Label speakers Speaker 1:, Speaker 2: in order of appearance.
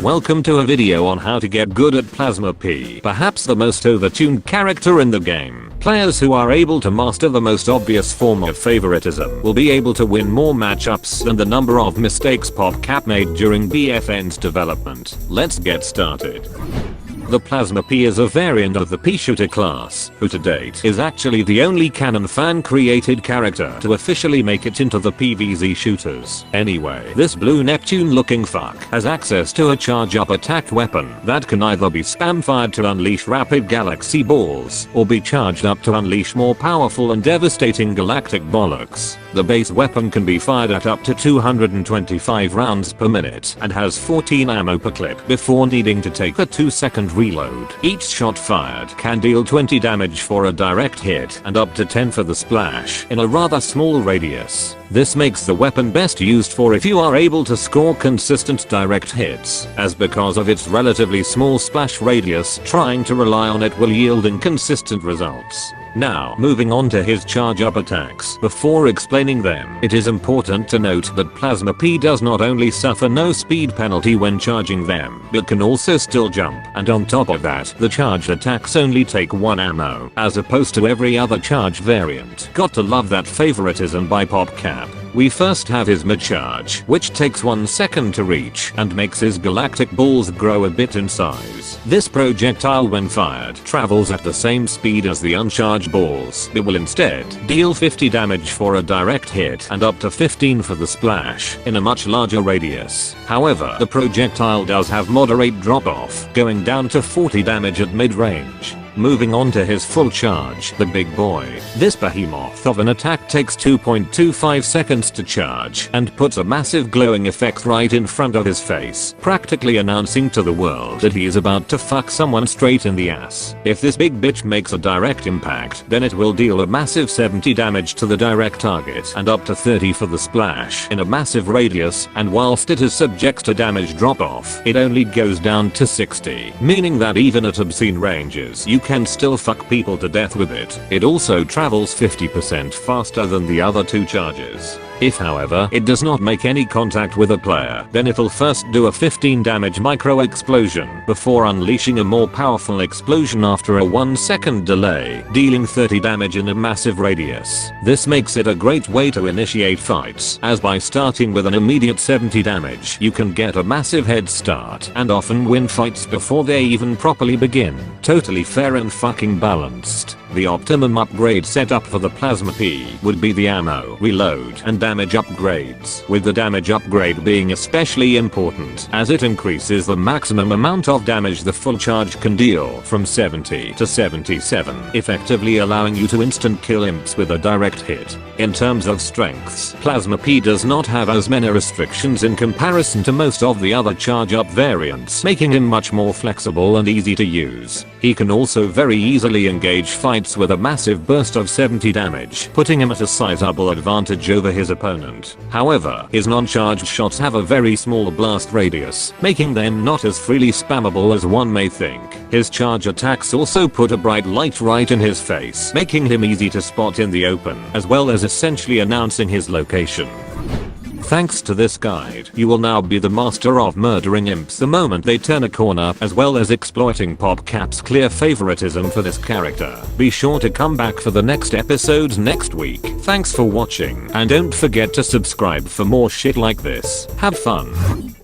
Speaker 1: Welcome to a video on how to get good at Plasma Pea, perhaps the most overtuned character in the game. Players who are able to master the most obvious form of favoritism will be able to win more matchups than the number of mistakes PopCap made during BFN's development. Let's get started. The Plasma Pea is a variant of the Pea Shooter class, who to date is actually the only canon fan created character to officially make it into the PVZ shooters. Anyway, this blue Neptune looking fuck has access to a charge up attack weapon that can either be spam fired to unleash rapid galaxy balls or be charged up to unleash more powerful and devastating galactic bollocks. The base weapon can be fired at up to 225 rounds per minute and has 14 ammo per clip before needing to take a 2-second reload. Each shot fired can deal 20 damage for a direct hit and up to 10 for the splash in a rather small radius. This makes the weapon best used for if you are able to score consistent direct hits, as because of its relatively small splash radius, trying to rely on it will yield inconsistent results. Now, moving on to his charge up attacks. Before explaining them, it is important to note that Plasma Pea does not only suffer no speed penalty when charging them, but can also still jump, and on top of that, the charged attacks only take 1 ammo, as opposed to every other charge variant. Got to love that favoritism by PopCap. We first have his mid-charge, which takes 1 second to reach and makes his galactic balls grow a bit in size. This projectile when fired travels at the same speed as the uncharged balls. It will instead deal 50 damage for a direct hit and up to 15 for the splash in a much larger radius. However, the projectile does have moderate drop-off, going down to 40 damage at mid-range. Moving on to his full charge, the big boy. This behemoth of an attack takes 2.25 seconds to charge and puts a massive glowing effect right in front of his face, practically announcing to the world that he is about to fuck someone straight in the ass. If this big bitch makes a direct impact, then it will deal a massive 70 damage to the direct target and up to 30 for the splash in a massive radius, and whilst it is subject to damage drop off, it only goes down to 60, meaning that even at obscene ranges you can still fuck people to death with it. It also travels 50% faster than the other 2 charges. If however it does not make any contact with a player, then it'll first do a 15 damage micro explosion before unleashing a more powerful explosion after a 1-second delay, dealing 30 damage in a massive radius. This makes it a great way to initiate fights, as by starting with an immediate 70 damage you can get a massive head start and often win fights before they even properly begin. Totally fair and fucking balanced. The optimum upgrade setup for the Plasma Pea would be the ammo, reload, and damage upgrades, with the damage upgrade being especially important as it increases the maximum amount of damage the full charge can deal from 70 to 77, effectively allowing you to instant kill imps with a direct hit. In terms of strengths, Plasma Pea does not have as many restrictions in comparison to most of the other charge up variants, making him much more flexible and easy to use. He can also very easily engage fights with a massive burst of 70 damage, putting him at a sizable advantage over his opponent. However, his non-charged shots have a very small blast radius, making them not as freely spammable as one may think. His charge attacks also put a bright light right in his face, making him easy to spot in the open, as well as essentially announcing his location. Thanks to this guide, you will now be the master of murdering imps the moment they turn a corner, as well as exploiting PopCap's clear favoritism for this character. Be sure to come back for the next episode next week. Thanks for watching, and don't forget to subscribe for more shit like this. Have fun.